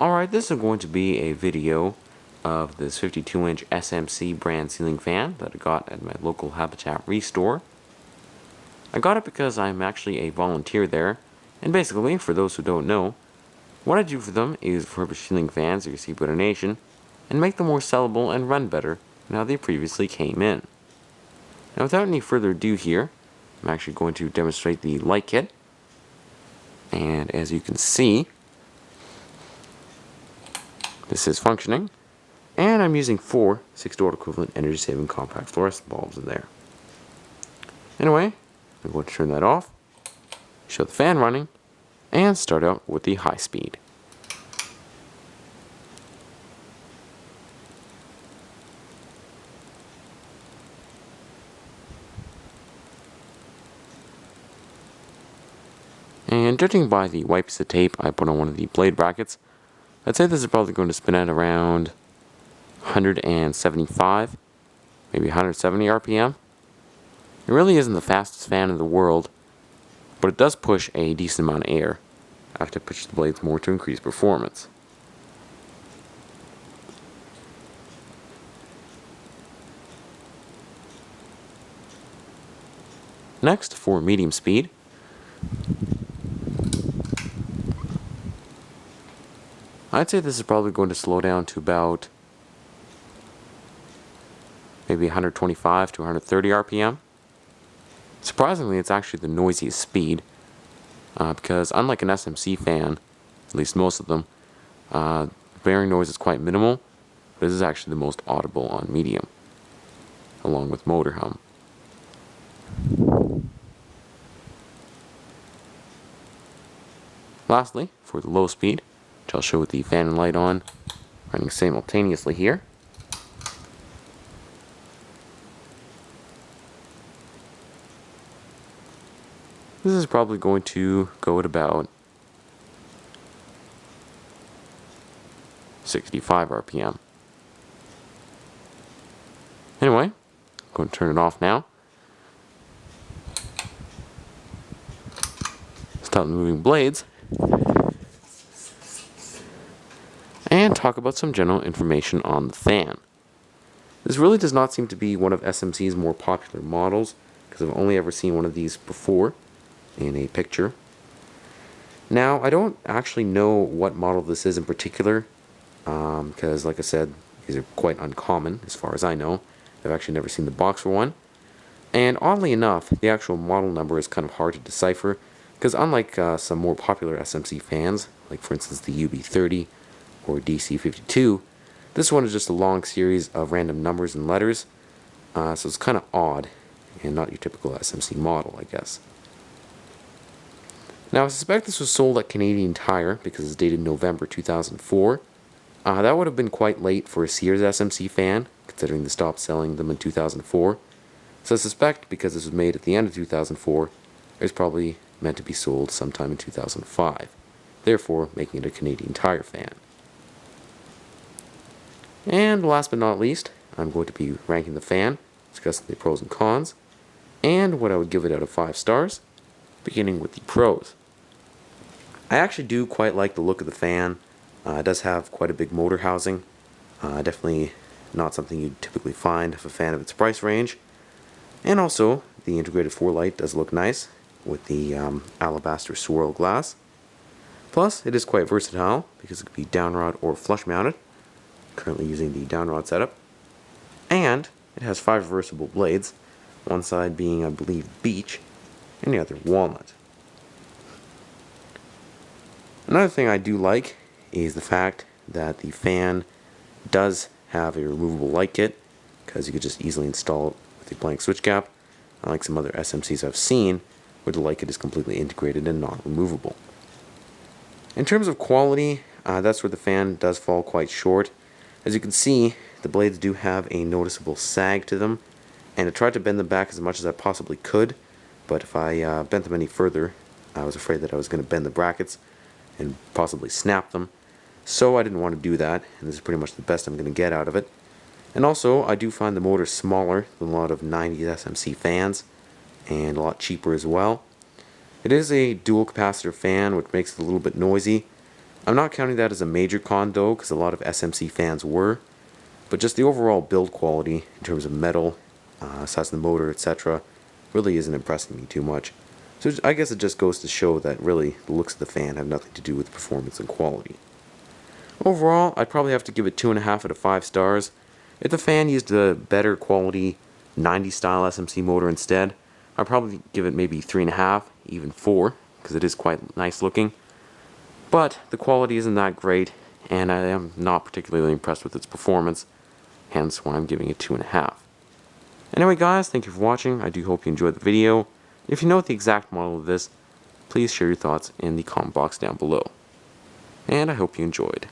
Alright, this is going to be a video of this 52-inch SMC brand ceiling fan that I got at my local Habitat Restore. I got it because I'm actually a volunteer there, and basically, for those who don't know, what I do for them is refurbish ceiling fans that receive donation and make them more sellable and run better than how they previously came in. Now, without any further ado here, I'm actually going to demonstrate the light kit, and as you can see, this is functioning, and I'm using 4 6-watt equivalent energy saving compact fluorescent bulbs in there. Anyway, I'm going to turn that off, show the fan running, and start out with the high speed. And judging by the wipes of tape I put on one of the blade brackets, I'd say this is probably going to spin at around 175, maybe 170 RPM. It really isn't the fastest fan in the world, but it does push a decent amount of air. I have to push the blades more to increase performance. Next, for medium speed, I'd say this is probably going to slow down to about maybe 125 to 130 RPM. Surprisingly, it's actually the noisiest speed because unlike an SMC fan, at least most of them, bearing noise is quite minimal. This is actually the most audible on medium, along with motor hum. Lastly, for the low speed, which I'll show with the fan and light on, running simultaneously here. This is probably going to go at about 65 RPM. Anyway, I'm going to turn it off now. Stop moving blades. And talk about some general information on the fan. This really does not seem to be one of SMC's more popular models, because I've only ever seen one of these before in a picture. Now, I don't actually know what model this is in particular, because like I said, these are quite uncommon as far as I know. I've actually never seen the box for one. And oddly enough, the actual model number is kind of hard to decipher, because unlike some more popular SMC fans, like for instance the UB30 or DC52, this one is just a long series of random numbers and letters, so it's kind of odd and not your typical SMC model, I guess. Now, I suspect this was sold at Canadian Tire because it's dated November 2004. That would have been quite late for a Sears SMC fan, considering they stopped selling them in 2004. So I suspect because this was made at the end of 2004, it was probably meant to be sold sometime in 2005, therefore making it a Canadian Tire fan. And last but not least, I'm going to be ranking the fan, discussing the pros and cons, and what I would give it out of 5 stars, beginning with the pros. I actually do quite like the look of the fan. It does have quite a big motor housing. Definitely not something you'd typically find if a fan of its price range. And also, the integrated 4-light does look nice with the alabaster swirl glass. Plus, it is quite versatile because it could be downrod or flush mounted. Currently using the downrod setup. And it has 5 reversible blades, one side being, I believe, beech, and the other walnut. Another thing I do like is the fact that the fan does have a removable light kit, because you could just easily install it with a blank switch cap, unlike some other SMCs I've seen where the light kit is completely integrated and not removable. In terms of quality, that's where the fan does fall quite short. As you can see, the blades do have a noticeable sag to them, and I tried to bend them back as much as I possibly could, but if I bent them any further, I was afraid that I was going to bend the brackets and possibly snap them, so I didn't want to do that, and this is pretty much the best I'm going to get out of it. And also, I do find the motor smaller than a lot of 90s SMC fans, and a lot cheaper as well. It is a dual capacitor fan, which makes it a little bit noisy, I'm not counting that as a major con though, because a lot of SMC fans were, but just the overall build quality in terms of metal, size of the motor, etc. really isn't impressing me too much. So I guess it just goes to show that really the looks of the fan have nothing to do with performance and quality. Overall, I'd probably have to give it 2.5 out of 5 stars. If the fan used a better quality 90 style SMC motor instead, I'd probably give it maybe 3.5, even 4, because it is quite nice looking. But the quality isn't that great, and I am not particularly impressed with its performance, hence why I'm giving it 2.5. Anyway guys, thank you for watching. I do hope you enjoyed the video. If you know the exact model of this, please share your thoughts in the comment box down below. And I hope you enjoyed.